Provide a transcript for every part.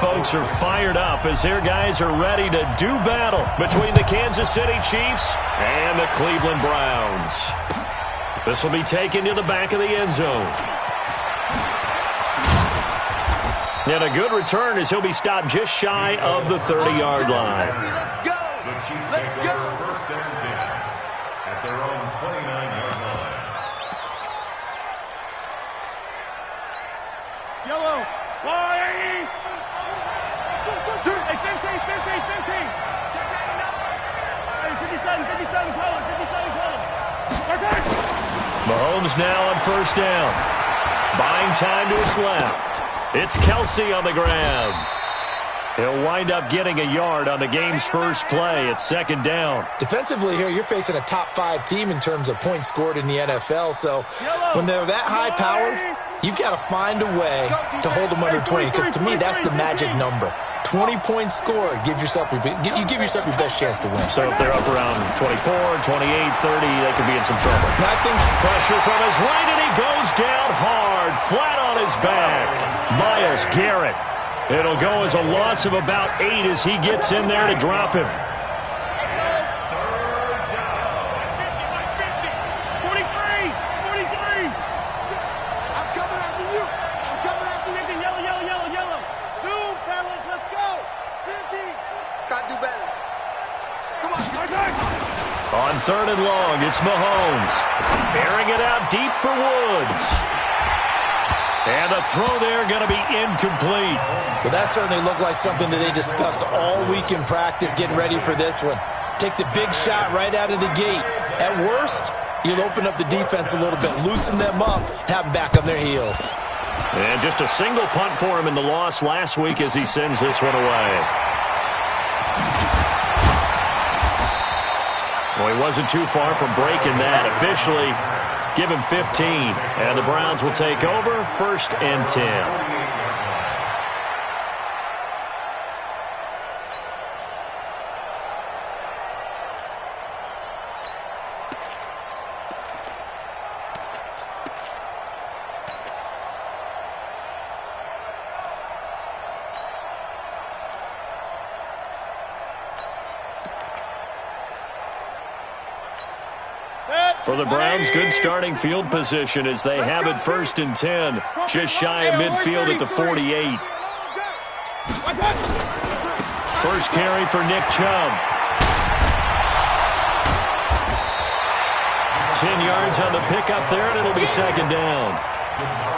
Folks are fired up as their guys are ready to do battle between the Kansas City Chiefs and the Cleveland Browns. This will be taken to the back of the end zone. And a good return as he'll be stopped just shy of the 30-yard line. Let's go! The Chiefs take over first and 10 at their own 29-yard line. Yellow! Flying! Hey, 15! Check that number! Hey, 57, call it. Mahomes now on first down. Buying time to his left. It's Kelsey on the grab. He'll wind up getting a yard on the game's first play. It's second down. Defensively here, you're facing a top-5 team in terms of points scored in the NFL. So when they're that high-powered, you've got to find a way to hold them under 20. Because to me, that's the magic number. 20 points scored. You give yourself your best chance to win. So if they're up around 24, 28, 30, they could be in some trouble. I think pressure from his right, and he goes down hard, flat on his back. Myles Garrett. It'll go as a loss of about 8 as he gets in there to drop him. 43! I'm coming after you! Yellow! Zoom, fellas, let's go! 15! Gotta do better. Come on, On third and long, it's Mahomes. Airing it out deep for Woods. And the throw there going to be incomplete. Well, that certainly looked like something that they discussed all week in practice getting ready for this one. Take the big shot right out of the gate. At worst, you'll open up the defense a little bit, loosen them up, have them back on their heels. And just a single punt for him in the loss last week as he sends this one away. Well, he wasn't too far from breaking that. Officially, give him 15. And the Browns will take over first and 10. For the Browns, good starting field position as they have it first and 10. Just shy of midfield at the 48. First carry for Nick Chubb. 10 yards on the pickup there, and it'll be second down.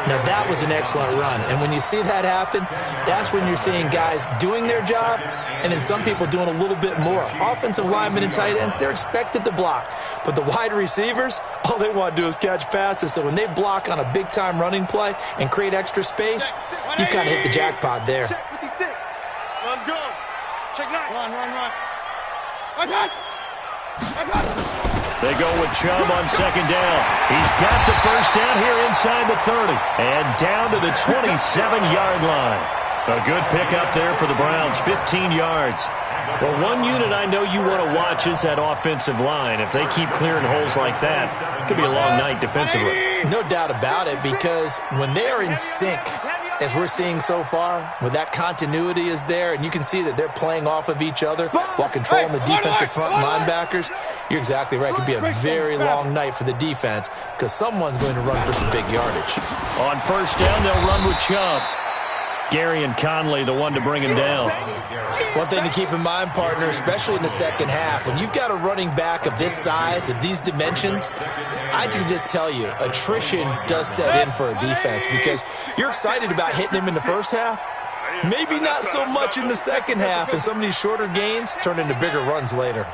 Now, that was an excellent run. And when you see that happen, that's when you're seeing guys doing their job and then some people doing a little bit more. Offensive linemen and tight ends, they're expected to block. But the wide receivers, all they want to do is catch passes. So when they block on a big-time running play and create extra space, you've kind of hit the jackpot there. Check 56. Let's go. Check 9. Run. They go with Chubb on second down. He's got the first down here inside the 30 and down to the 27-yard line. A good pickup there for the Browns, 15 yards. Well, one unit I know you want to watch is that offensive line. If they keep clearing holes like that, it could be a long night defensively. No doubt about it, because when they are in sync, as we're seeing so far, when that continuity is there and you can see that they're playing off of each other while controlling the defensive front linebackers, you're exactly right. It could be a very long night for the defense because someone's going to run for some big yardage. On first down, they'll run with Chubb. Gary and Conley, the one to bring him down. One thing to keep in mind, partner, especially in the second half, when you've got a running back of this size, of these dimensions, I can just tell you, attrition does set in for a defense because you're excited about hitting him in the first half. Maybe not so much in the second half, and some of these shorter gains turn into bigger runs later.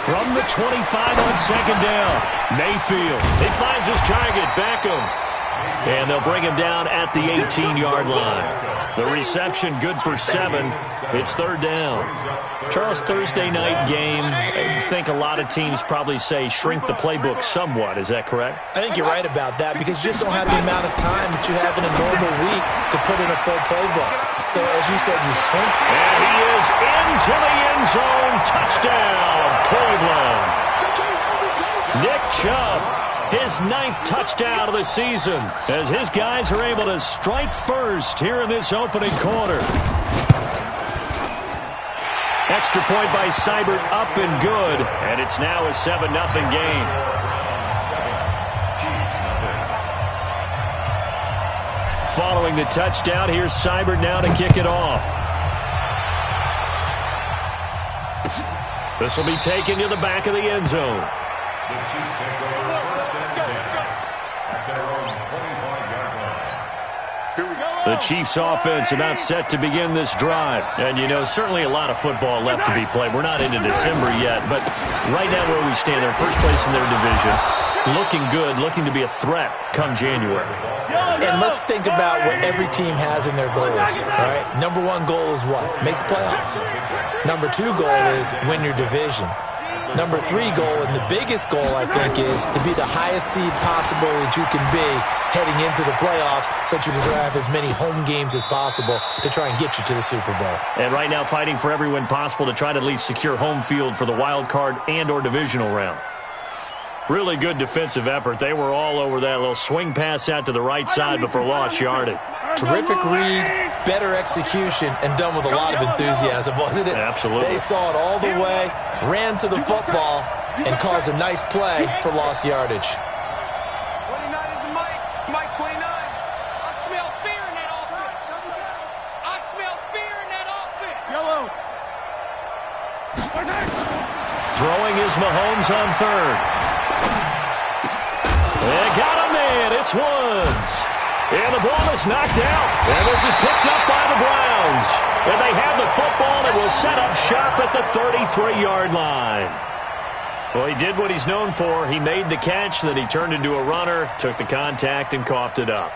From the 25 on second down, Mayfield. He finds his target, Beckham. And they'll bring him down at the 18-yard line. The reception good for 7. It's third down. Charles, Thursday night game, I think a lot of teams probably say shrink the playbook somewhat. Is that correct? I think you're right about that because you just don't have the amount of time that you have in a normal week to put in a full playbook. So, as you said, you shrink. And he is into the end zone. Touchdown, Cleveland. Nick Chubb His 9th touchdown of the season as his guys are able to strike first here in this opening quarter. Extra point by Seibert, up and good, and it's now a 7-0 game. Following the touchdown, here's Seibert now to kick it off. This will be taken to the back of the end zone. The Chiefs take over first and 10 at their own 25-yard line. The Chiefs offense about set to begin this drive. And, you know, certainly a lot of football left to be played. We're not into December yet, but right now where we stand, they're first place in their division. Looking good, looking to be a threat come January. And let's think about what every team has in their goals, all right? Number 1 goal is what? Make the playoffs. Number 2 goal is win your division. Number 3 goal, and the biggest goal, I think, is to be the highest seed possible that you can be heading into the playoffs so that you can have as many home games as possible to try and get you to the Super Bowl. And right now fighting for every win possible to try to at least secure home field for the wild card and or divisional round. Really good defensive effort. They were all over that little swing pass out to the right side before lost yardage. Terrific read, better execution, and done with a lot of enthusiasm, wasn't it? Absolutely. They saw it all the way, ran to the football, and caused a nice play for lost yardage. 29 is the Mike. Mike 29. I smell fear in that offense. I smell fear in that offense. Yellow. Throwing is Mahomes on third. They got him in. It's Woods. And the ball is knocked out. And this is picked up by the Browns. And they have the football and will set up shop at the 33-yard line. Well, he did what he's known for. He made the catch, then he turned into a runner, took the contact, and coughed it up.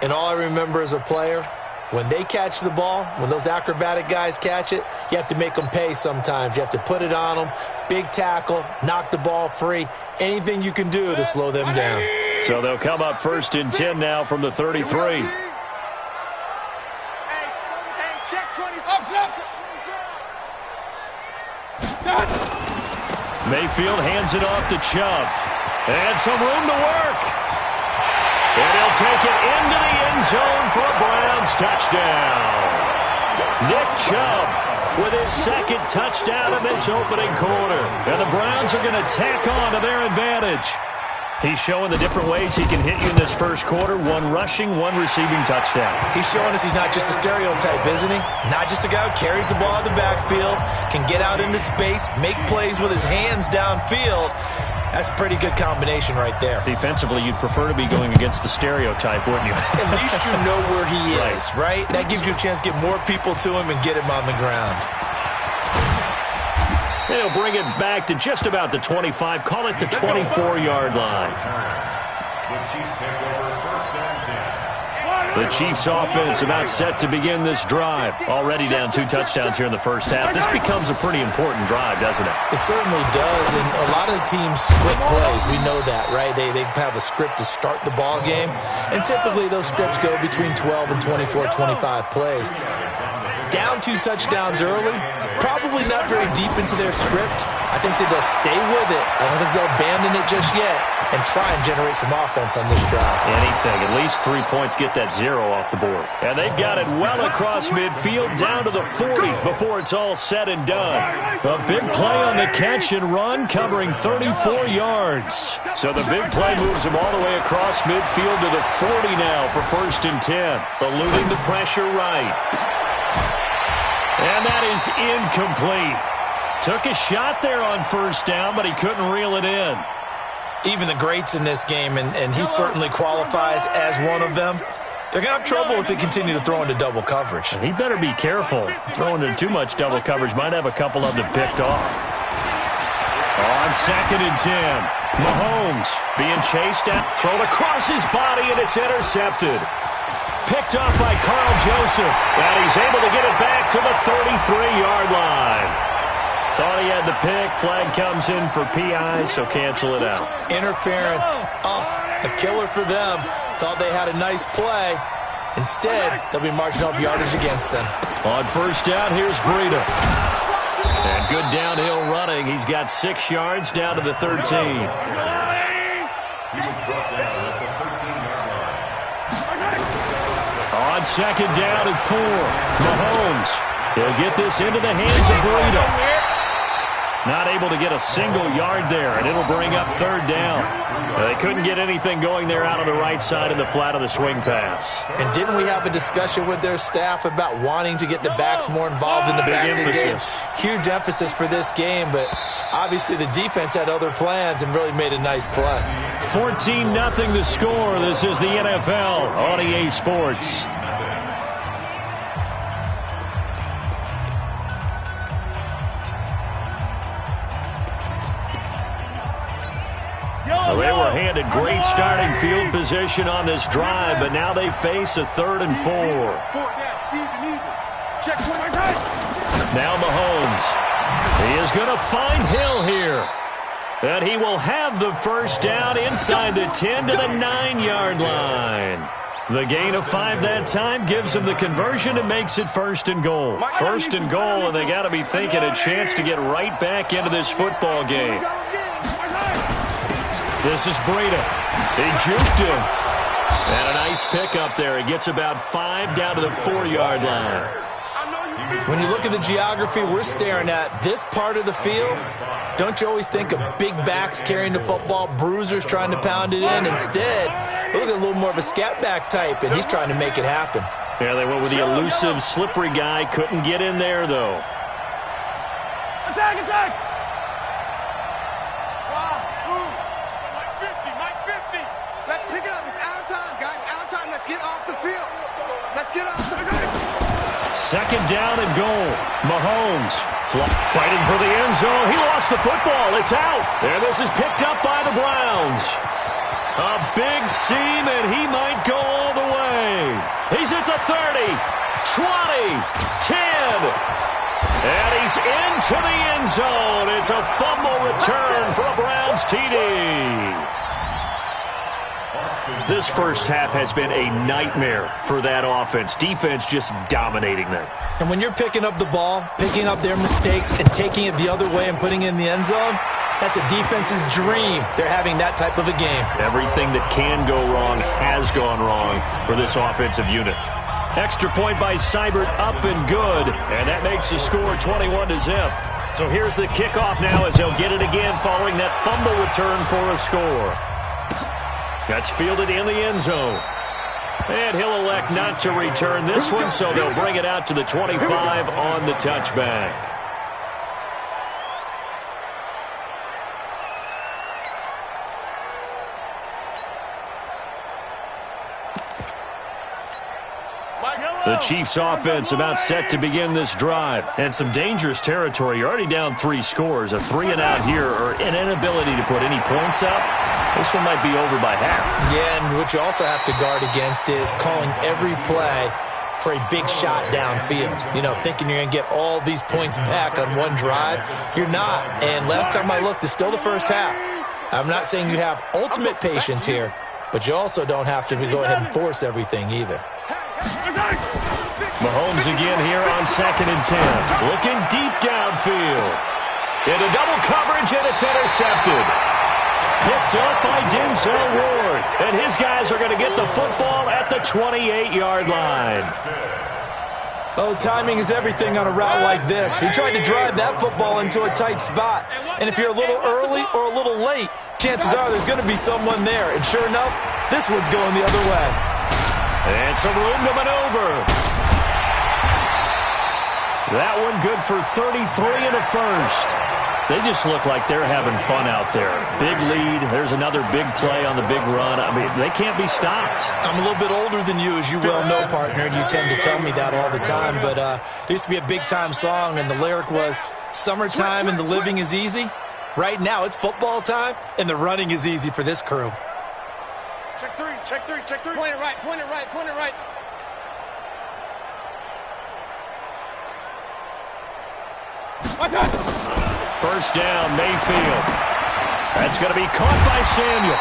And all I remember as a player, when they catch the ball, when those acrobatic guys catch it, you have to make them pay sometimes. You have to put it on them, big tackle, knock the ball free, anything you can do to slow them down. So they'll come up first and 10 now from the 33. Hey, check 20. Mayfield hands it off to Chubb. And some room to work. And he'll take it into the end zone for a Browns touchdown. Nick Chubb with his 2nd touchdown of this opening quarter. And the Browns are going to tack on to their advantage. He's showing the different ways he can hit you in this first quarter. 1 rushing, 1 receiving touchdown. He's showing us he's not just a stereotype, isn't he? Not just a guy who carries the ball in the backfield, can get out into space, make plays with his hands downfield. That's a pretty good combination right there. Defensively, you'd prefer to be going against the stereotype, wouldn't you? At least you know where he is, right? That gives you a chance to get more people to him and get him on the ground. They'll bring it back to just about the 25, call it the 24-yard line. The Chiefs take over first and 10. The Chiefs offense about set to begin this drive. Already down 2 touchdowns here in the first half. This becomes a pretty important drive, doesn't it? It certainly does, and a lot of teams script plays. We know that, right? They have a script to start the ball game, and typically those scripts go between 12 and 24, 25 plays. Down 2 touchdowns early, probably not very deep into their script. I think that they'll stay with it. I don't think they'll abandon it just yet and try and generate some offense on this drive. Anything. At least 3 points, get that 0 off the board. And they've got it well across midfield down to the 40 before it's all said and done. A big play on the catch and run covering 34 yards. So the big play moves him all the way across midfield to the 40 now for first and 10. Eluding the pressure right. And that is incomplete. Took a shot there on first down, but he couldn't reel it in. Even the greats in this game, and he certainly qualifies as one of them, they're going to have trouble if they continue to throw into double coverage. He better be careful. Throwing into too much double coverage might have a couple of them picked off. On second and 10, Mahomes being chased at, thrown across his body, and it's intercepted. Picked off by Carl Joseph, and he's able to get it back to the 33-yard line. Thought he had the pick. Flag comes in for PI, so cancel it out. Interference. Oh, a killer for them. Thought they had a nice play. Instead, they'll be marching off yardage against them. On first down, here's Breida. And good downhill running. He's got 6 yards down to the 13. brought down at the 13-yard line. On second down and 4, Mahomes. He'll get this into the hands of Burrito. Not able to get a single yard there, and it'll bring up third down. They couldn't get anything going there out on the right side in the flat of the swing pass. And didn't we have a discussion with their staff about wanting to get the backs more involved in the passing game? Huge emphasis for this game, but obviously the defense had other plans and really made a nice play. 14-0 the score. This is the NFL on EA Sports. Well, they were handed great starting field position on this drive, but now they face a 3rd and 4. Now Mahomes. He is going to find Hill here. And he will have the first down inside the 10 to the 9-yard line. The gain of 5 that time gives them the conversion and makes it 1st and goal. 1st and goal, and they got to be thinking a chance to get right back into this football game. This is Breida. He juked him. And a nice pickup there. He gets about 5 down to the 4-yard line. When you look at the geography we're staring at, this part of the field, don't you always think of big backs carrying the football, bruisers trying to pound it in? Instead, look at a little more of a scat back type, and he's trying to make it happen. Yeah, they went with the elusive, slippery guy. Couldn't get in there, though. Attack, attack! Let's pick it up. It's out of time, guys. Out of time. Let's get off the field. Let's get off the field. Second down and goal. Mahomes fighting for the end zone. He lost the football. It's out. There, this is picked up by the Browns. A big seam, and he might go all the way. He's at the 30, 20, 10. And he's into the end zone. It's a fumble return for a Browns TD. This first half has been a nightmare for that offense. Defense just dominating them. And when you're picking up the ball, picking up their mistakes, and taking it the other way and putting it in the end zone, that's a defense's dream. They're having that type of a game. Everything that can go wrong has gone wrong for this offensive unit. Extra point by Seibert, up and good. And that makes the score 21-0. So here's the kickoff now as they'll get it again following that fumble return for a score. That's fielded in the end zone. And he'll elect not to return this one, so they'll bring it out to the 25 on the touchback. The Chiefs offense about set to begin this drive. And some dangerous territory. You're already down 3 scores. A 3-and-out here or an inability to put any points up. This one might be over by half. Yeah, and what you also have to guard against is calling every play for a big shot downfield. You know, thinking you're going to get all these points back on one drive. You're not. And last time I looked, it's still the first half. I'm not saying you have ultimate patience here, but you also don't have to go ahead and force everything either. Mahomes again here on 2nd and 10. Looking deep downfield. Into double coverage, and it's intercepted. Picked up by Denzel Ward. And his guys are going to get the football at the 28-yard line. Oh, timing is everything on a route like this. He tried to drive that football into a tight spot. And if you're a little early or a little late, chances are there's going to be someone there. And sure enough, this one's going the other way. And some room to maneuver. That one good for 33 in the first. They just look like they're having fun out there. Big lead. There's another big play on the big run. I mean, they can't be stopped. I'm a little bit older than you, as you well know, partner, and you tend to tell me that all the time. But there used to be a big-time song, and the lyric was, "Summertime and the living is easy." Right now, it's football time, and the running is easy for this crew. Check three, check three, check three. Point it right, point it right, point it right. First down, Mayfield. That's going to be caught by Samuel.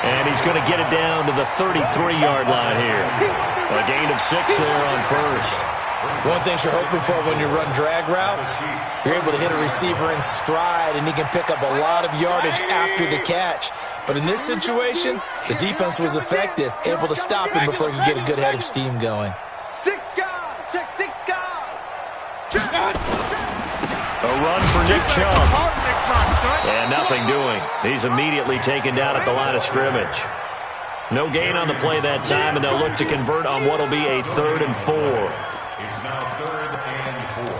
And he's going to get it down to the 33-yard line here. A gain of 6 there on first. One thing you're hoping for when you run drag routes, you're able to hit a receiver in stride, and he can pick up a lot of yardage after the catch. But in this situation, the defense was effective, able to stop him before he could get a good head of steam going. Six guard. Check six guard. A run for Nick Chubb. And nothing doing. He's immediately taken down at the line of scrimmage. No gain on the play that time, and they'll look to convert on what will be a 3rd and 4. It's now 3rd and 4.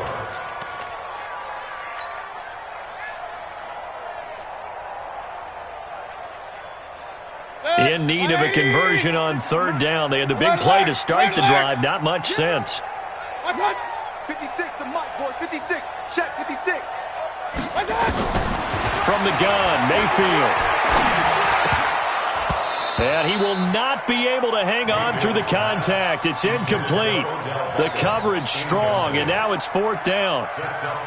In need of a conversion on 3rd down. They had the big play to start the drive. Not much sense. 56 to Mike, boys. 56. Check 56. From the gun, Mayfield. And he will not be able to hang on through the contact. It's incomplete. The coverage strong, and now it's 4th down.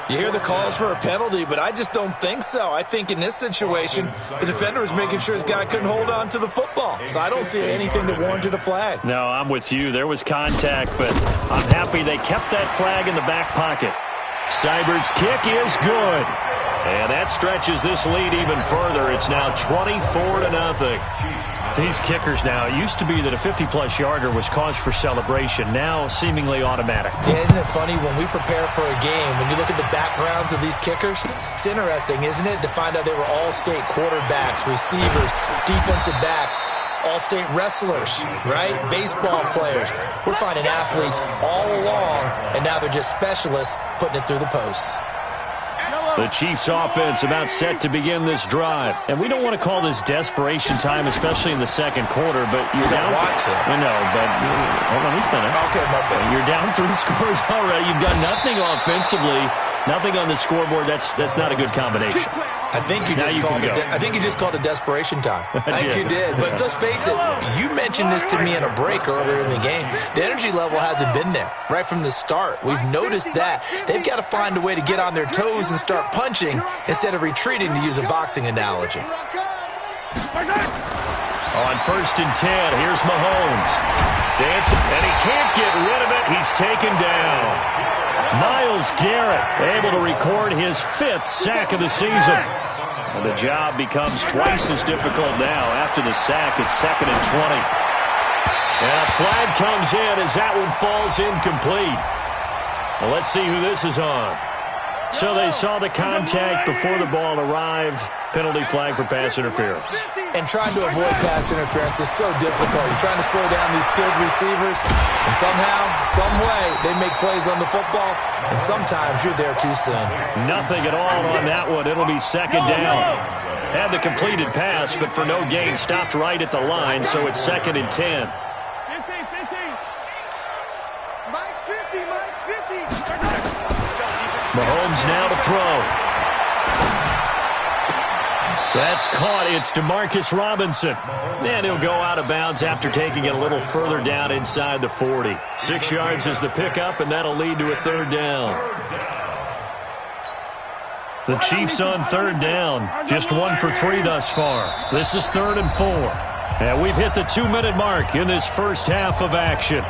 You hear the calls for a penalty, but I just don't think so. I think in this situation, the defender was making sure his guy couldn't hold on to the football. So I don't see anything that warranted a flag. No, I'm with you. There was contact, but I'm happy they kept that flag in the back pocket. Seibert's kick is good. And that stretches this lead even further. It's now 24-0. These kickers now, it used to be that a 50-plus yarder was cause for celebration. Now, seemingly automatic. Yeah, isn't it funny when we prepare for a game, when you look at the backgrounds of these kickers, it's interesting, isn't it, to find out they were all-state quarterbacks, receivers, defensive backs, all-state wrestlers, right? Baseball players. We're finding athletes all along, and now they're just specialists putting it through the posts. The Chiefs offense about set to begin this drive. And we don't want to call this desperation time, especially in the second quarter, but you're down. I know, but hold on, let me finish. Okay, my bad. You're down 3 scores already. You've done nothing offensively, nothing on the scoreboard. That's not a good combination. I think you just called it desperation time. I think you did. But let's face it, you mentioned this to me in a break earlier in the game. The energy level hasn't been there right from the start. We've noticed that. They've got to find a way to get on their toes and start punching instead of retreating, to use a boxing analogy. On 1st and 10, here's Mahomes. Dancing, and he can't get rid of it. He's taken down. Myles Garrett able to record his 5th sack of the season. And the job becomes twice as difficult now. After the sack, it's 2nd and 20. And a flag comes in as that one falls incomplete. Well, let's see who this is on. So they saw the contact before the ball arrived. Penalty flag for pass interference. And trying to avoid pass interference is so difficult. You're trying to slow down these skilled receivers, and somehow, some way, they make plays on the football, and sometimes you're there too soon. Nothing at all on that one. It'll be 2nd down. Had the completed pass, but for no gain, stopped right at the line, so it's 2nd and 10. Mike's 50. Mike's 50. Mahomes now to throw. That's caught. It's DeMarcus Robinson. And he'll go out of bounds after taking it a little further down inside the 40. 6 yards is the pickup, and that'll lead to a 3rd down. The Chiefs on 3rd down. Just 1 for 3 thus far. This is 3rd and 4. And we've hit the 2-minute mark in this first half of action.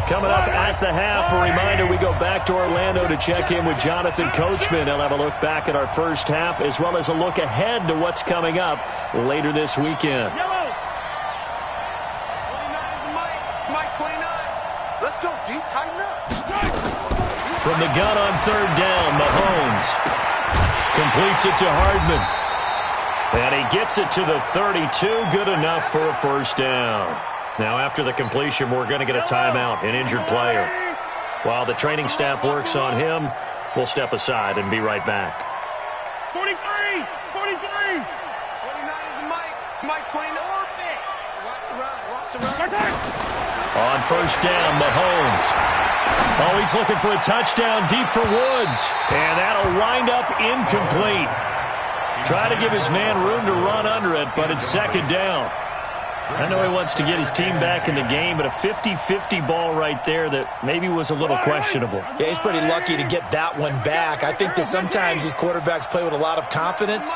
Coming up at the half, a reminder, we go back to Orlando to check in with Jonathan Coachman. He'll have a look back at our first half as well as a look ahead to what's coming up later this weekend. 29 is Mike 29. Let's go, D. Tighten up. From the gun on 3rd down, Mahomes completes it to Hardman. And he gets it to the 32. Good enough for a 1st down. Now, after the completion, we're going to get a timeout, an injured player. While the training staff works on him, we'll step aside and be right back. 43. 29 is Mike 29. On 1st down, Mahomes. Oh, he's looking for a touchdown deep for Woods. And that'll wind up incomplete. Try to give his man room to run under it, but it's 2nd down. I know he wants to get his team back in the game, but a 50-50 ball right there that maybe was a little questionable. Yeah, he's pretty lucky to get that one back. I think that sometimes these quarterbacks play with a lot of confidence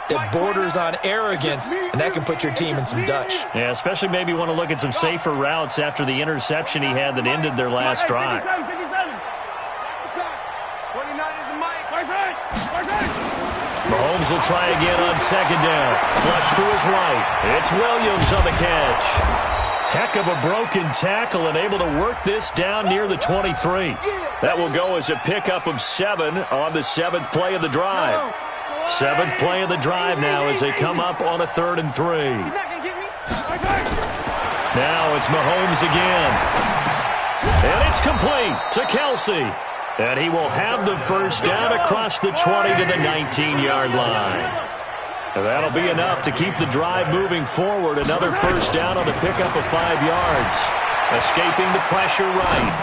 that borders on arrogance, and that can put your team in some Dutch. Yeah, especially maybe want to look at some safer routes after the interception he had that ended their last drive. 29 Mahomes will try again on second down. Flush to his right. It's Williams on the catch. Heck of a broken tackle and able to work this down near the 23. That will go as a pickup of 7 on the 7th play of the drive. 7th play of the drive now as they come up on a 3rd and 3. Now it's Mahomes again. And it's complete to Kelsey. And he will have the first down across the 20 to the 19-yard line. And that'll be enough to keep the drive moving forward. Another first down on the pickup of 5 yards. Escaping the pressure right.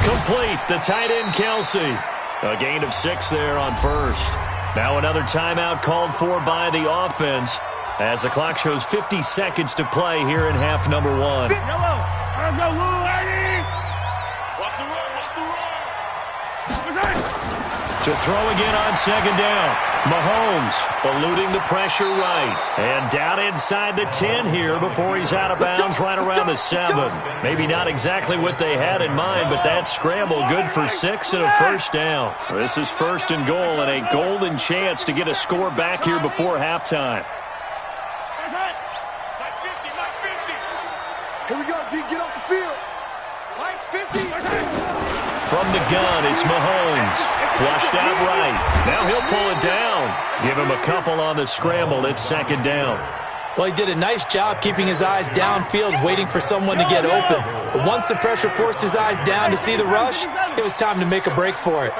Complete, the tight end Kelsey. A gain of 6 there on first. Now another timeout called for by the offense as the clock shows 50 seconds to play here in half number 1. To throw again on second down. Mahomes eluding the pressure right. And down inside the 10 here before he's out of bounds right around the 7. Maybe not exactly what they had in mind, but that scramble good for 6 and a first down. This is 1st and goal and a golden chance to get a score back here before halftime. Here we go, D. Get off the field. Mike's 50. From the gun, it's Mahomes. Flushed out right. Now he'll pull it down. Give him a couple on the scramble. It's second down. Well, he did a nice job keeping his eyes downfield, waiting for someone to get open. But once the pressure forced his eyes down to see the rush, it was time to make a break for it.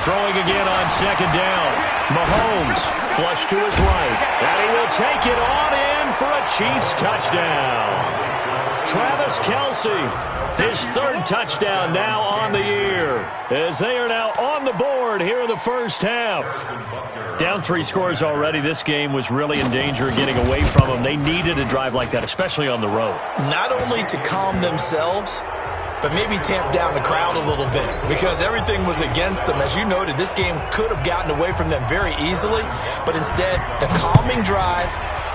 Throwing again on second down. Mahomes flush to his right. And he will take it on in for a Chiefs touchdown. Travis Kelsey, his 3rd touchdown now on the year, as they are now on the board here in the first half. Down 3 scores already. This game was really in danger of getting away from them. They needed a drive like that, especially on the road. Not only to calm themselves, but maybe tamp down the crowd a little bit because everything was against them. As you noted, this game could have gotten away from them very easily, but instead, the calming drive.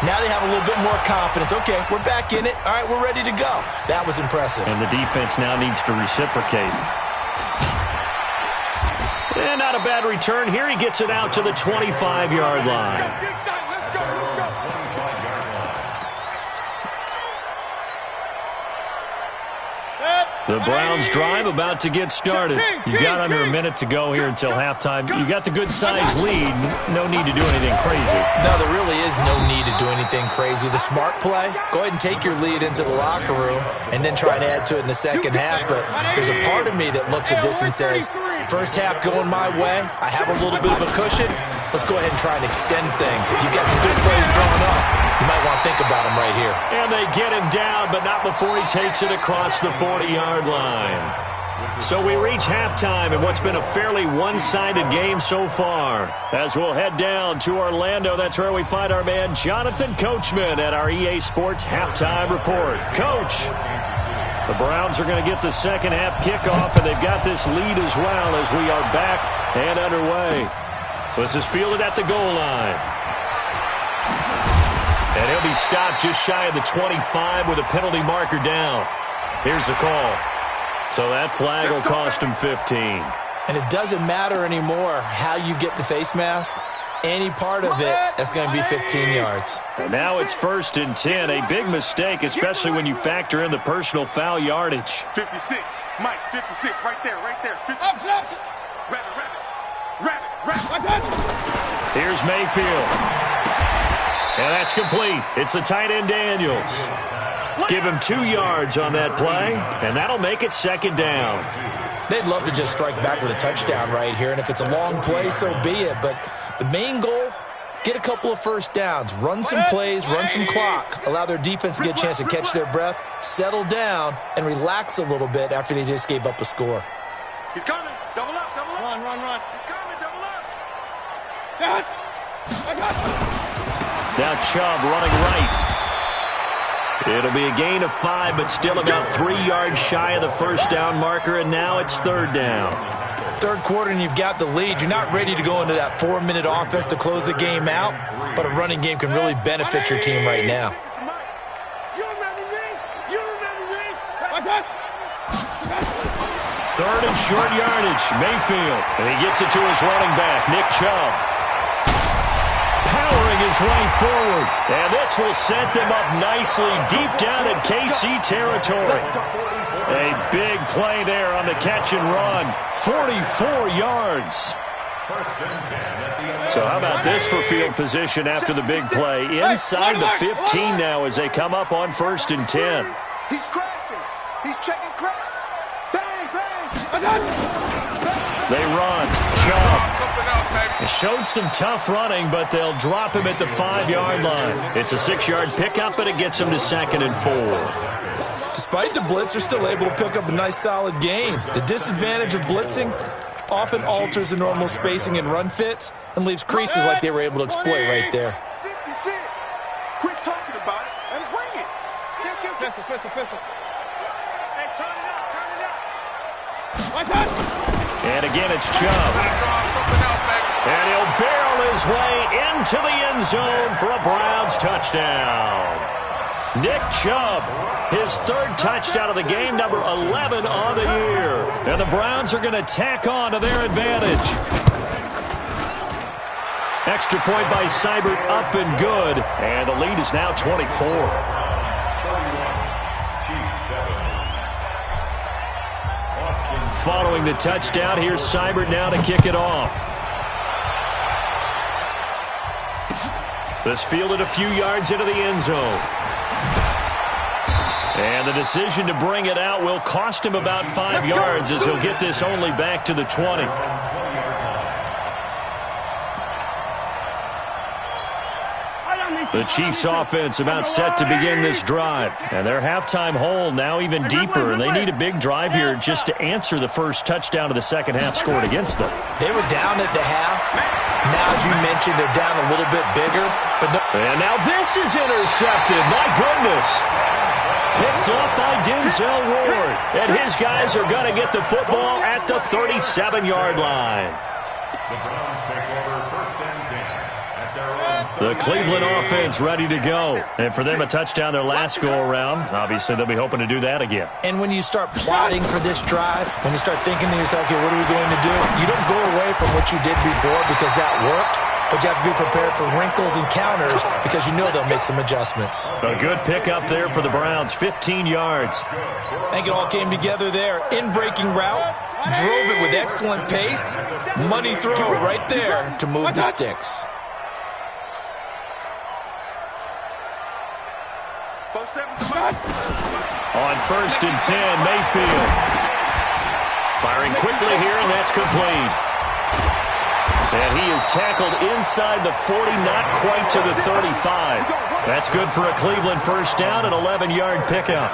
Now they have a little bit more confidence. Okay, we're back in it. All right, we're ready to go. That was impressive. And the defense now needs to reciprocate. And not a bad return. Here he gets it out to the 25-yard line. The Browns drive about to get started. You've got under a minute to go here until halftime. You got the good-sized lead. No need to do anything crazy. No, there really is no need to do anything crazy. The smart play, go ahead and take your lead into the locker room and then try to add to it in the second half. But there's a part of me that looks at this and says, first half going my way, I have a little bit of a cushion. Let's go ahead and try and extend things. If you've got some good plays drawn up, you might want to think about them right here. And they get him down, but not before he takes it across the 40-yard line. So we reach halftime in what's been a fairly one-sided game so far. As we'll head down to Orlando, that's where we find our man Jonathan Coachman at our EA Sports Halftime Report. Coach, the Browns are going to get the second half kickoff, and they've got this lead as well as we are back and underway. This is fielded at the goal line. And he'll be stopped just shy of the 25 with a penalty marker down. Here's the call. So that flag will cost him 15. And it doesn't matter anymore how you get the face mask. Any part of it, that's going to be 15 yards. And now it's 1st and 10. A big mistake, especially when you factor in the personal foul yardage. 56. Mike, 56. Right there, right there. 56. Rabbit. Here's Mayfield. And that's complete. It's the tight end Daniels. Give him 2 yards on that play, and that'll make it second down. They'd love to just strike back with a touchdown right here, and if it's a long play, so be it. But the main goal, get a couple of first downs, run some plays, run some clock, allow their defense to get a chance to catch their breath, settle down, and relax a little bit after they just gave up a score. He's coming. Double up. Run. He's coming. Double up. Now Chubb running right. It'll be a gain of 5, but still about 3 yards shy of the first down marker, and now it's 3rd down. Third quarter, and you've got the lead. You're not ready to go into that 4-minute offense to close the game out, but a running game can really benefit your team right now. Third and short yardage. Mayfield. And he gets it to his running back, Nick Chubb. Powering his way forward. And this will set them up nicely deep down in KC territory. A big play there on the catch and run. 44 yards. So how about this for field position after the big play? Inside the 15 now as they come up on 1st and 10. He's crashing. He's checking crash. Bang, bang. They run. Chubb. It showed some tough running, but they'll drop him at the 5-yard line. It's a 6-yard pickup, but it gets him to 2nd and 4. Despite the blitz, they're still able to pick up a nice, solid gain. The disadvantage of blitzing often alters the normal spacing and run fits and leaves creases like they were able to exploit right there. 56. Quit talking about it and bring it. Pistol. Hey, turn it up. And again, it's Chubb. And he'll barrel his way into the end zone for a Browns touchdown. Nick Chubb, his 3rd touchdown of the game, number 11 on the year. And the Browns are going to tack on to their advantage. Extra point by Seibert, up and good. And the lead is now 24. Following the touchdown, here's Seibert now to kick it off. This fielded a few yards into the end zone. And the decision to bring it out will cost him about 5 yards as he'll get this only back to the 20. The Chiefs offense about set to begin this drive. And their halftime hole now even deeper, and they need a big drive here just to answer the first touchdown of the second half scored against them. They were down at the half. Now, as you mentioned, they're down a little bit bigger. But and now this is intercepted. My goodness. Picked off by Denzel Ward. And his guys are going to get the football at the 37-yard line. The Browns take over 1st and 10 at their own. The Cleveland offense ready to go. And for them, a touchdown their last go-around. Obviously, they'll be hoping to do that again. And when you start plotting for this drive, when you start thinking to yourself, okay, what are we going to do? You don't go away from what you did before because that worked. But you have to be prepared for wrinkles and counters because you know they'll make some adjustments. A good pickup there for the Browns, 15 yards. I think it all came together there. In-breaking route, drove it with excellent pace. Money throw right there to move the sticks. On 1st and 10, Mayfield. Firing quickly here, and that's complete. And he is tackled inside the 40, not quite to the 35. That's good for a Cleveland first down, an 11-yard pickup.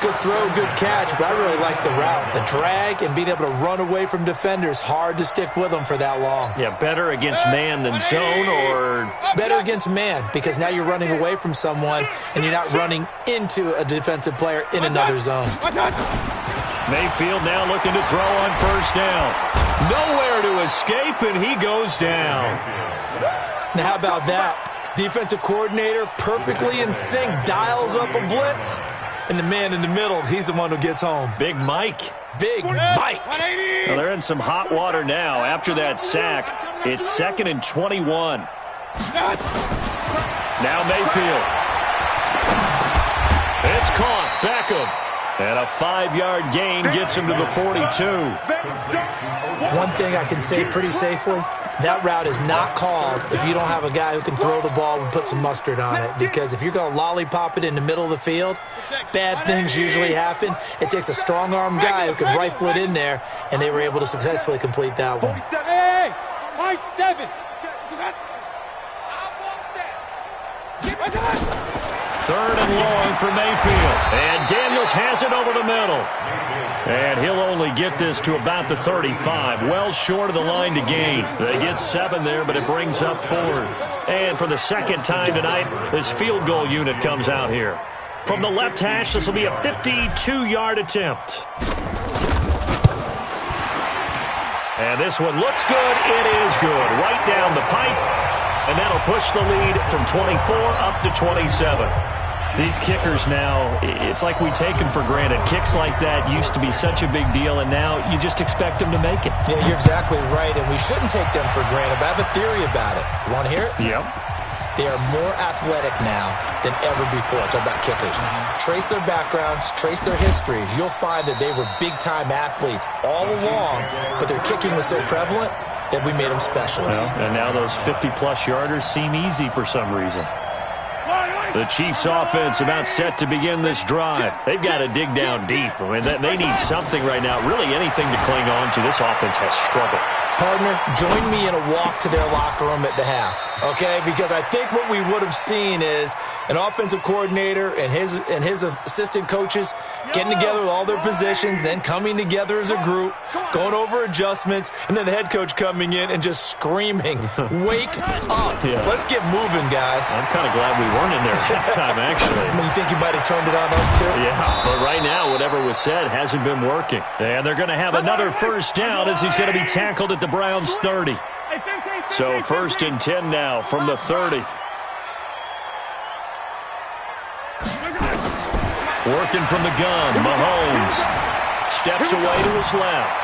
Good throw, good catch, but I really like the route. The drag and being able to run away from defenders, hard to stick with them for that long. Yeah, better against man than zone, or better against man, because now you're running away from someone and you're not running into a defensive player in another zone. Mayfield now looking to throw on 1st down. Nowhere to escape, and he goes down. Now, how about that? Defensive coordinator perfectly in sync, dials up a blitz, and the man in the middle, he's the one who gets home. Big Mike. Big Mike. Well, they're in some hot water now. After that sack, it's 2nd and 21. Now Mayfield. It's caught. Beckham. And a 5-yard gain gets him to the 42. One thing I can say pretty safely, that route is not called if you don't have a guy who can throw the ball and put some mustard on it. Because if you're going to lollipop it in the middle of the field, bad things usually happen. It takes a strong-arm guy who can rifle it in there, and they were able to successfully complete that one. Hey, my 7. 3rd and long for Mayfield. And Daniels has it over the middle. And he'll only get this to about the 35, well short of the line to gain. They get 7 there, but it brings up 4th. And for the second time tonight, this field goal unit comes out here. From the left hash, this will be a 52-yard attempt. And this one looks good. It is good. Right down the pipe. And that'll push the lead from 24 up to 27. These kickers now, it's like we take them for granted. Kicks like that used to be such a big deal, and now you just expect them to make it. Yeah, you're exactly right, and we shouldn't take them for granted, but I have a theory about it. You want to hear it? Yep. They are more athletic now than ever before. Talk about kickers. Trace their backgrounds, trace their histories. You'll find that they were big-time athletes all along, but their kicking was so prevalent that we made them specialists. Well, and now those 50-plus yarders seem easy for some reason. The Chiefs' offense about set to begin this drive. They've got to dig down deep. I mean, they need something right now, really anything to cling on to. This offense has struggled. Partner, join me in a walk to their locker room at the half, okay? Because I think what we would have seen is an offensive coordinator and his assistant coaches getting together with all their positions, then coming together as a group, going over adjustments, and then the head coach coming in and just screaming, "Wake up. Yeah. Let's get moving, guys." I'm kind of glad we weren't in there at halftime, actually. I mean, you think you might have turned it on us, too? Yeah, but right now, whatever was said hasn't been working. And they're going to have another first down as he's going to be tackled at the Browns' 30. So 1st and 10 now from the 30. Working from the gun, Mahomes steps away to his left.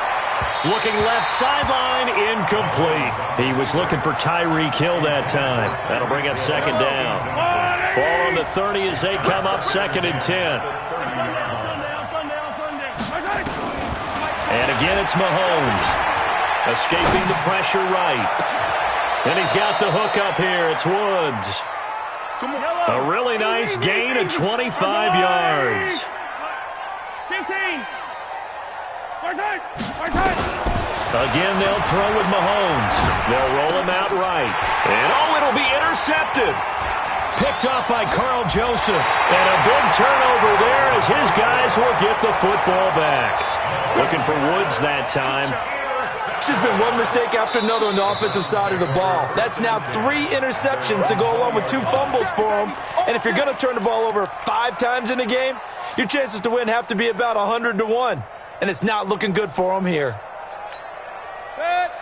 Looking left sideline, incomplete. He was looking for Tyreek Hill that time. That'll bring up 2nd down. Ball on the 30 as they come up 2nd and 10. And again, it's Mahomes. Escaping the pressure right. And he's got the hook up here. It's Woods. A really nice gain of 25 yards. 15. Again, they'll throw with Mahomes. They'll roll him out right. And, it'll be intercepted. Picked off by Carl Joseph. And a big turnover there as his guys will get the football back. Looking for Woods that time. It's just been one mistake after another on the offensive side of the ball. That's now 3 interceptions to go along with 2 fumbles for him. And if you're going to turn the ball over 5 times in a game, your chances to win have to be about 100-1. And it's not looking good for him here.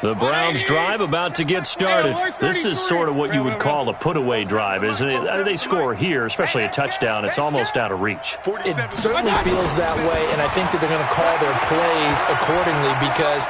The Browns drive about to get started. This is sort of what you would call a put-away drive, isn't it? They score here, especially a touchdown. It's almost out of reach. It certainly feels that way, and I think that they're going to call their plays accordingly because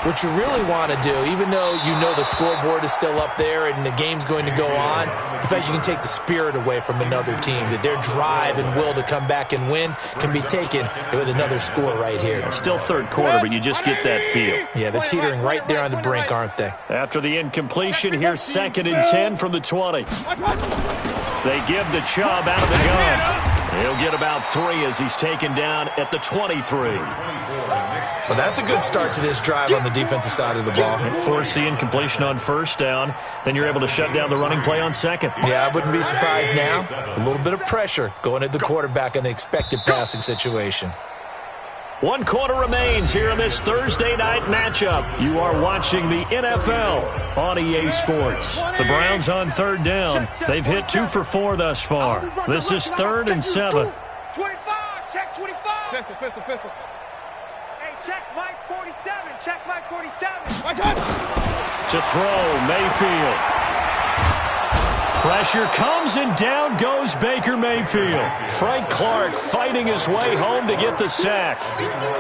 what you really want to do, even though you know the scoreboard is still up there and the game's going to go on, in fact, you can take the spirit away from another team, that their drive and will to come back and win can be taken with another score right here. Still 3rd quarter, but you just get that feel. Yeah, they're teetering right there on the brink, aren't they? After the incompletion, here's 2nd and 10 from the 20. They give the Chubb out of the gun. He'll get about 3 as he's taken down at the 23. Well, that's a good start to this drive on the defensive side of the ball. Force the incompletion on 1st down. Then you're able to shut down the running play on 2nd. Yeah, I wouldn't be surprised now. A little bit of pressure going at the quarterback in the expected passing situation. 1 quarter remains here in this Thursday night matchup. You are watching the NFL on EA Sports. The Browns on 3rd down. They've hit 2 for 4 thus far. This is 3rd and 7. 25, check 25. Pistol. Hey, check Mike 47. Check Mike 47. To throw, Mayfield. Pressure comes and down goes Baker Mayfield. Frank Clark fighting his way home to get the sack.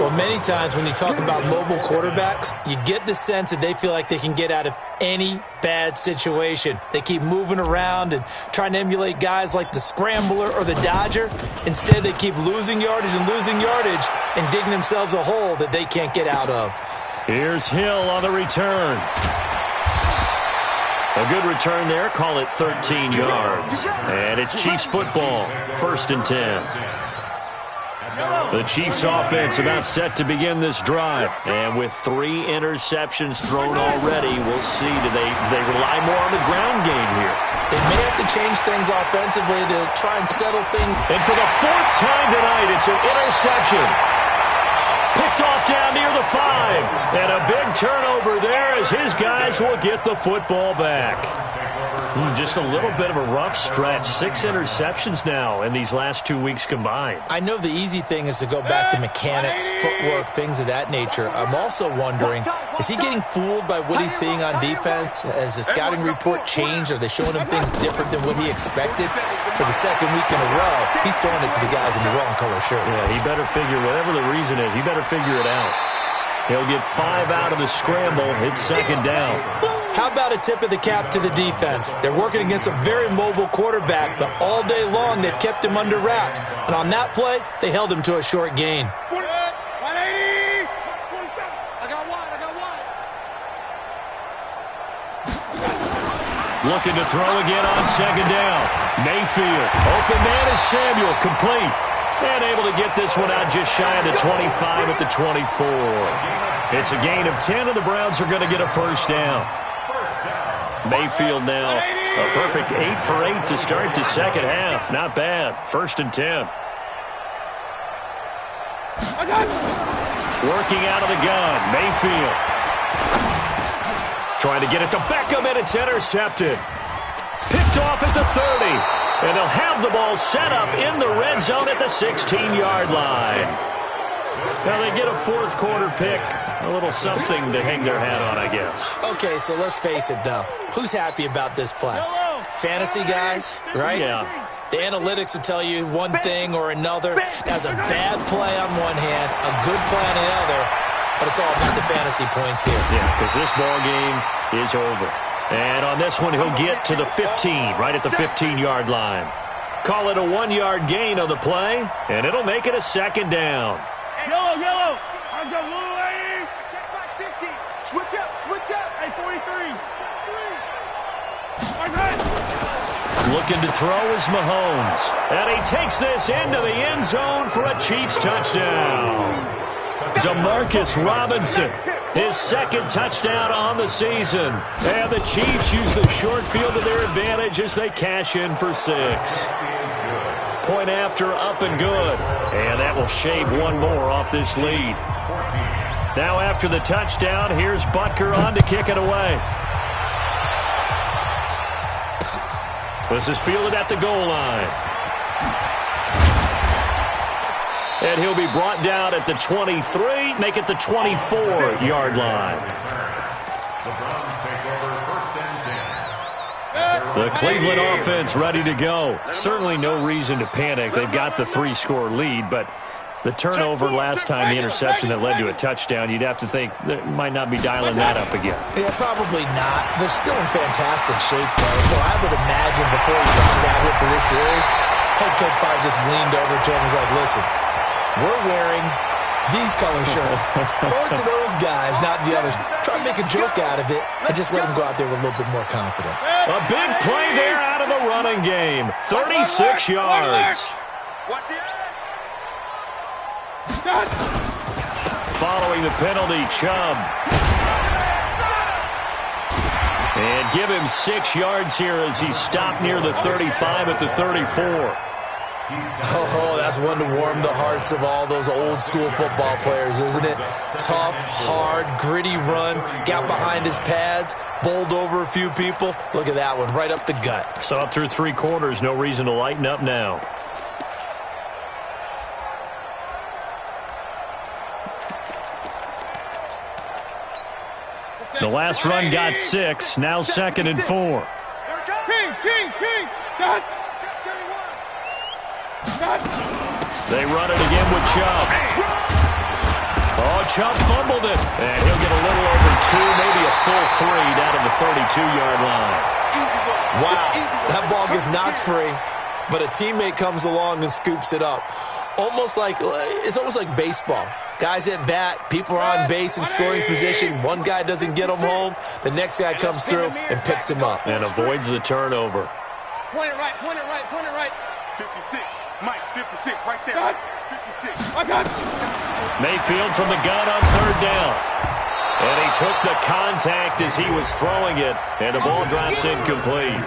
Well, many times when you talk about mobile quarterbacks, you get the sense that they feel like they can get out of any bad situation. They keep moving around and trying to emulate guys like the Scrambler or the Dodger. Instead, they keep losing yardage and digging themselves a hole that they can't get out of. Here's Hill on the return. A good return there. Call it 13 yards. And it's Chiefs football. 1st and 10. The Chiefs offense about set to begin this drive. And with 3 interceptions thrown already, we'll see. Do they rely more on the ground game here? They may have to change things offensively to try and settle things. And for the 4th time tonight, it's an interception. Picked off down near the 5. And a big turnover there as his guys will get the football back. Just a little bit of a rough stretch. 6 interceptions now in these last 2 weeks combined. I know the easy thing is to go back to mechanics, footwork, things of that nature. I'm also wondering, is he getting fooled by what he's seeing on defense? Has the scouting report changed? Are they showing him things different than what he expected? For the second week in a row, he's throwing it to the guys in the wrong color shirts. Yeah, he better figure, whatever the reason is, he better figure it out. He'll get 5 out of the scramble. It's second down. How about a tip of the cap to the defense? They're working against a very mobile quarterback, but all day long they've kept him under wraps. And on that play, they held him to a short gain. 180. 27. I got wide. Looking to throw again on second down. Mayfield. Open man is Samuel. Complete. And able to get this one out just shy of the 25 at the 24. It's a gain of 10, and the Browns are going to get a first down. Mayfield now a perfect 8 for 8 to start the second half. Not bad. 1st and 10. Working out of the gun. Mayfield. Trying to get it to Beckham, and it's intercepted. Picked off at the 30. And they'll have the ball set up in the red zone at the 16-yard line. Now they get a 4th quarter pick. A little something to hang their hat on, I guess. Okay, so let's face it, though. Who's happy about this play? Fantasy guys, right? Yeah. The analytics will tell you one thing or another. That's a bad play on one hand, a good play on the other, but it's all about the fantasy points here. Yeah, because this ball game is over. And on this one, he'll get to the 15, right at the 15-yard line. Call it a 1-yard gain on the play, and it'll make it a second down. Yellow. I've got blue 80. Check my 50. Switch up. Hey, 43. Looking to throw is Mahomes. And he takes this into the end zone for a Chiefs touchdown. Demarcus Robinson. His 2nd touchdown on the season. And the Chiefs use the short field to their advantage as they cash in for 6. Point after, up and good. And that will shave one more off this lead. Now after the touchdown, here's Butker on to kick it away. This is fielded at the goal line. And he'll be brought down at the 23, make it the 24-yard line. The Browns take over 1st and 10. The Cleveland offense ready to go. Certainly no reason to panic. They've got the 3-score lead, but the turnover last time, the interception that led to a touchdown, you'd have to think they might not be dialing that up again. Yeah, probably not. They're still in fantastic shape, though, so I would imagine before he found out what this is, head coach probably just leaned over to him and was like, listen, we're wearing these color shirts. Throw it to those guys, not the others. Try to make a joke out of it and just let them go out there with a little bit more confidence. A big play there out of the running game. 36 yards. Following the penalty, Chubb. And give him 6 yards here as he's stopped near the 35 at the 34. Oh, that's one to warm the hearts of all those old-school football players, isn't it? Tough, hard, gritty run, got behind his pads, bowled over a few people. Look at that one, right up the gut. So up through 3 quarters, no reason to lighten up now. The last run got 6, now 2nd and 4. King. They run it again with Chubb. Oh, Chubb fumbled it. And he'll get a little over 2, maybe a full 3 down to the 32-yard line. Wow, that ball gets knocked free, but a teammate comes along and scoops it up. It's almost like baseball. Guys at bat, people are on base in scoring position. One guy doesn't get him home. The next guy comes through and picks him up. And avoids the turnover. Point it right. 56. Mike, 56, right there. 56. I got it. Mayfield from the gun on 3rd down. And he took the contact as he was throwing it, and the ball drops incomplete.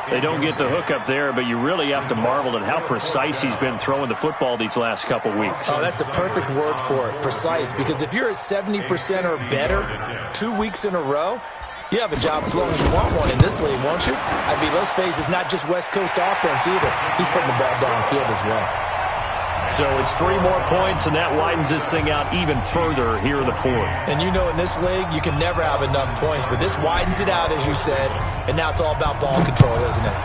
They don't get the hook up there, but you really have to marvel at how precise he's been throwing the football these last couple weeks. Oh, that's the perfect word for it, precise, because if you're at 70% or better 2 weeks in a row, You have a job as long as you want one in this league, won't you? I mean, let's face it, it's not just West Coast offense either. He's putting the ball downfield as well. So it's 3 more points, and that widens this thing out even further here in the fourth. And you know in this league, you can never have enough points, but this widens it out, as you said, and now it's all about ball control, isn't it?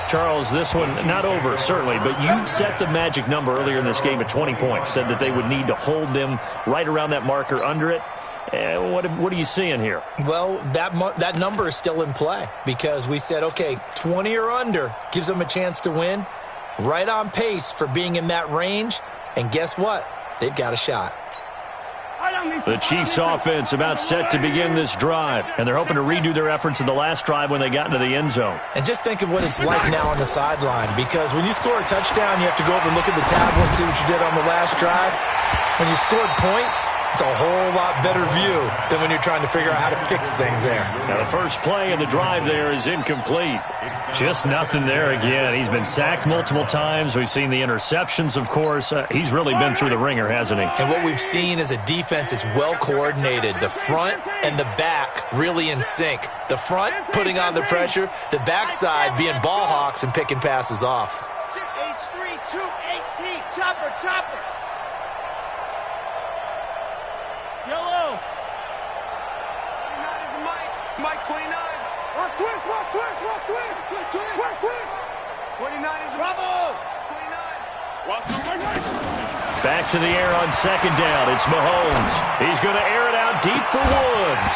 Charles, this one not over, certainly, but you set the magic number earlier in this game at 20 points, said that they would need to hold them right around that marker under it. What are you seeing here? Well, that number is still in play because we said, okay, 20 or under gives them a chance to win. Right on pace for being in that range. And guess what? They've got a shot. The Chiefs offense about set to begin this drive, and they're hoping to redo their efforts in the last drive when they got into the end zone. And just think of what it's like now on the sideline, because when you score a touchdown, you have to go over and look at the tablet and see what you did on the last drive. When you scored points, it's a whole lot better view than when you're trying to figure out how to fix things there. Now the first play of the drive there is incomplete. Just nothing there again. He's been sacked multiple times. We've seen the interceptions, of course. He's really been through the ringer, hasn't he? And what we've seen is a defense that's well coordinated. The front and the back really in sync. The front putting on the pressure, the backside being ball hawks and picking passes off. H3218, chopper. Yellow. 29 is the Mike 29. Watch twist. 29 is the Bravo. 29. Watch the Back to the air on second down. It's Mahomes. He's going to air it out deep for Woods.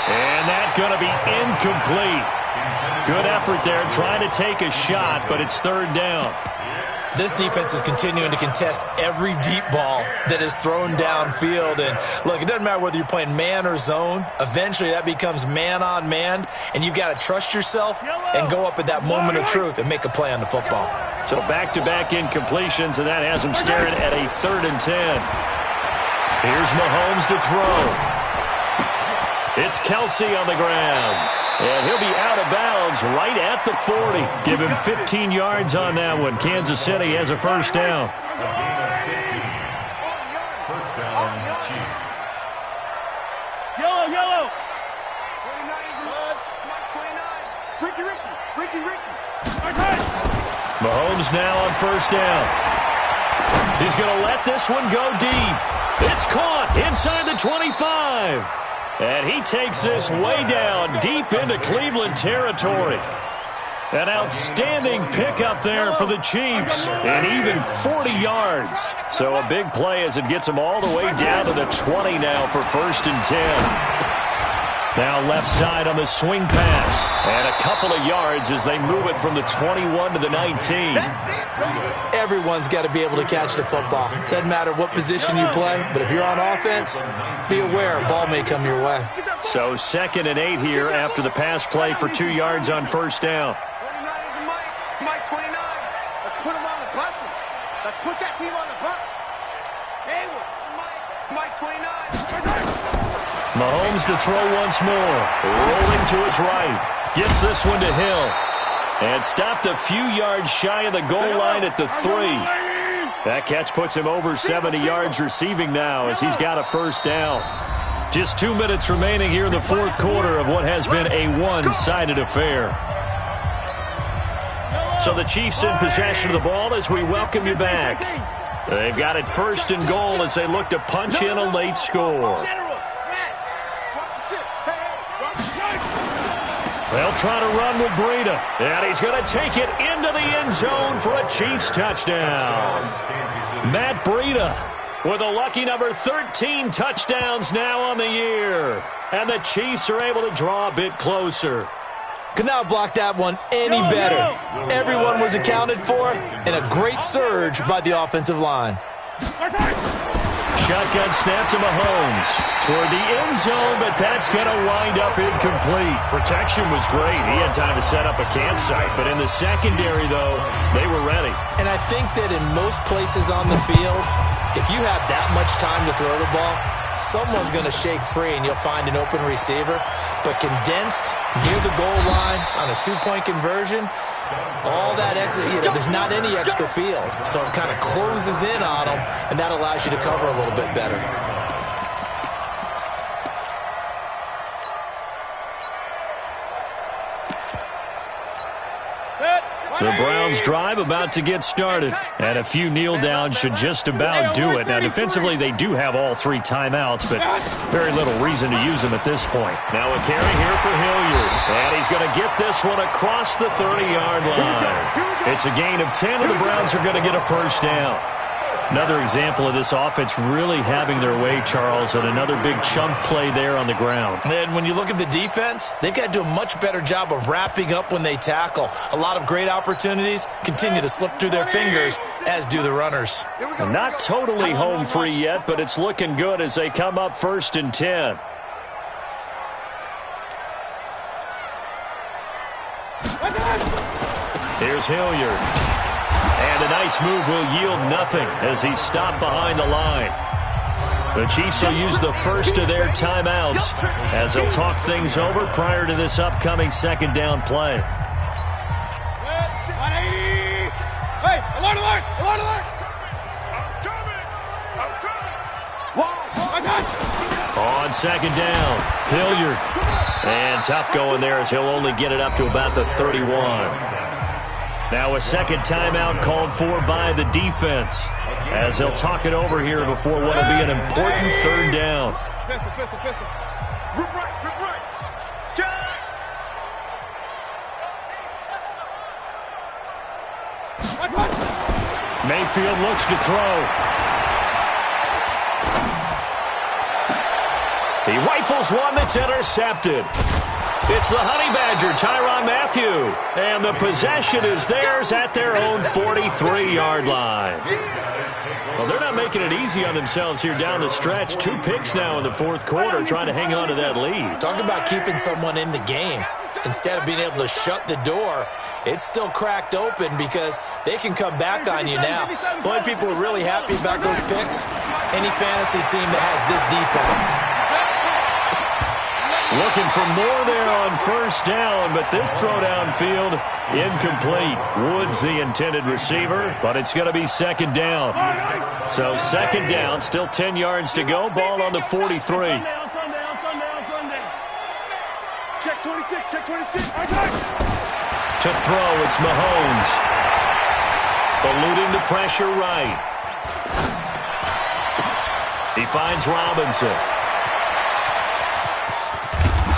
And that's going to be incomplete. Good effort there trying to take a shot, but it's third down. This defense is continuing to contest every deep ball that is thrown downfield. And, look, it doesn't matter whether you're playing man or zone. Eventually, that becomes man-on-man, and you've got to trust yourself and go up at that moment of truth and make a play on the football. So back-to-back incompletions, and that has him staring at a 3rd and 10. Here's Mahomes to throw. It's Kelsey on the ground. And he'll be out of bounds right at the 40. Give him 15 yards on that one. Kansas City has a first down. First down, Chiefs. Yellow. 29 is Ricky. Mahomes now on first down. He's going to let this one go deep. It's caught inside the 25. And he takes this way down deep into Cleveland territory. An outstanding pickup there for the Chiefs, and even 40 yards. So a big play as it gets them all the way down to the 20 now for 1st and 10. Now left side on the swing pass, and a couple of yards as they move it from the 21 to the 19. Everyone's got to be able to catch the football. Doesn't matter what position you play, but if you're on offense, be aware a ball may come your way. So 2nd and 8 here after the pass play for 2 yards on first down. 29 is the Mike 29. Let's put him on the buses. Let's put that team on the bus. Hayward, Mike 29. Mahomes to throw once more. Rolling to his right. Gets this one to Hill. And stopped a few yards shy of the goal line at the 3. That catch puts him over 70 yards receiving now as he's got a first down. Just 2 minutes remaining here in the fourth quarter of what has been a one-sided affair. So the Chiefs in possession of the ball as we welcome you back. They've got it 1st and goal as they look to punch in a late score. They'll try to run with Breida, and he's going to take it into the end zone for a Chiefs touchdown. Matt Breida with a lucky number 13 touchdowns now on the year, and the Chiefs are able to draw a bit closer. Could not block that one any better. Everyone was accounted for, and a great surge by the offensive line. Shotgun snap to Mahomes. Toward the end zone, but that's going to wind up incomplete. Protection was great. He had time to set up a campsite, but in the secondary, though, they were ready. And I think that in most places on the field, if you have that much time to throw the ball, someone's going to shake free and you'll find an open receiver. But condensed near the goal line on a 2-point conversion, all that extra, there's not any extra field. So it kind of closes in on them, and that allows you to cover a little bit better. Browns drive about to get started. And a few kneel downs should just about do it. Now, defensively, they do have all 3 timeouts, but very little reason to use them at this point. Now a carry here for Hilliard. And he's going to get this one across the 30-yard line. It's a gain of 10, and the Browns are going to get a first down. Another example of this offense really having their way, Charles, and another big chunk play there on the ground. And when you look at the defense, they've got to do a much better job of wrapping up when they tackle. A lot of great opportunities continue to slip through their fingers, as do the runners. Not totally home free yet, but it's looking good as they come up 1st and 10. Here's Hilliard. And a nice move will yield nothing as he's stopped behind the line. The Chiefs will use the first of their timeouts as they'll talk things over prior to this upcoming 2nd down play. Hey, alert, alert, alert, alert! I'm coming! On 2nd down, Hilliard. And tough going there as he'll only get it up to about the 31. Now a 2nd timeout called for by the defense as they'll talk it over here before what will be an important 3rd down. Mayfield looks to throw. He rifles one that's intercepted. It's the Honey Badger, Tyrann Mathieu. And the possession is theirs at their own 43-yard line. Well, they're not making it easy on themselves here down the stretch. 2 picks now in the 4th quarter trying to hang on to that lead. Talk about keeping someone in the game. Instead of being able to shut the door, it's still cracked open because they can come back on you now. The only people who are really happy about those picks, any fantasy team that has this defense. Looking for more there on 1st down, but this throw downfield incomplete. Woods the intended receiver, but it's going to be 2nd down. So 2nd down, still 10 yards to go. Ball on the 43. Check 26, check 26. To throw, it's Mahomes. Eluding the pressure right. He finds Robinson.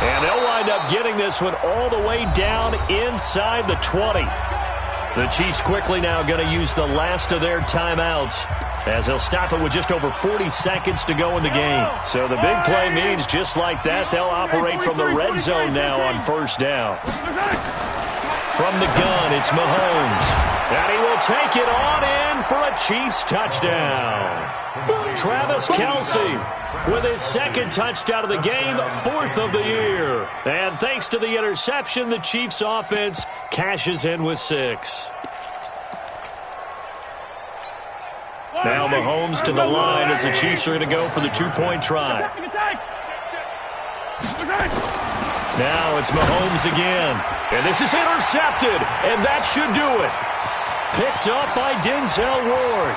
And they'll wind up getting this one all the way down inside the 20. The Chiefs quickly now going to use the last of their timeouts as they'll stop it with just over 40 seconds to go in the game. So the big play means just like that, they'll operate from the red zone now on 1st down. From the gun, it's Mahomes. And he will take it on in for a Chiefs touchdown. Travis Kelce with his 2nd touchdown of the game, 4th of the year. And thanks to the interception, the Chiefs offense cashes in with 6. Now Mahomes to the line as the Chiefs are going to go for the 2-point try. Now it's Mahomes again. And this is intercepted, and that should do it. Picked up by Denzel Ward.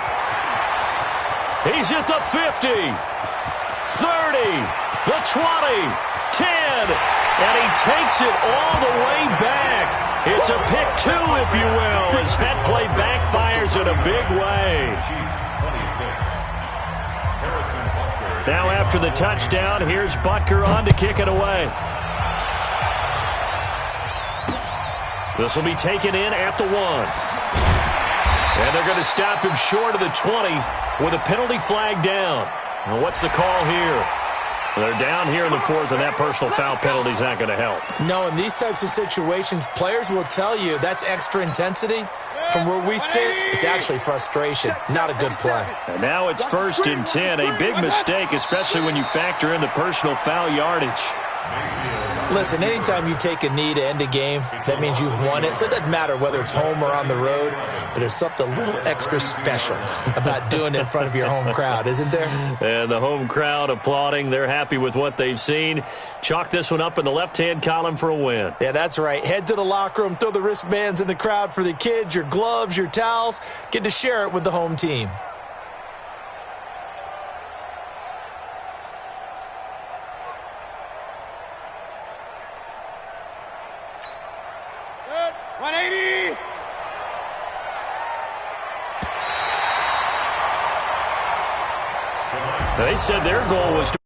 He's at the 50, 30, the 20, 10, and he takes it all the way back. It's a pick 2, if you will, as that play backfires in a big way. Now after the touchdown, here's Butker on to kick it away. This will be taken in at the 1. And they're going to stop him short of the 20 with a penalty flag down. Well, what's the call here? They're down here in the 4th, and that personal foul penalty is not going to help. No, in these types of situations, players will tell you that's extra intensity. From where we sit, it's actually frustration. Not a good play. And now it's 1st and 10. A big mistake, especially when you factor in the personal foul yardage. Listen, anytime you take a knee to end a game, that means you've won it. So it doesn't matter whether it's home or on the road, but there's something a little extra special about doing it in front of your home crowd, isn't there? And the home crowd applauding. They're happy with what they've seen. Chalk this one up in the left-hand column for a win. Yeah, that's right. Head to the locker room, throw the wristbands in the crowd for the kids, your gloves, your towels. Get to share it with the home team. They said their goal was to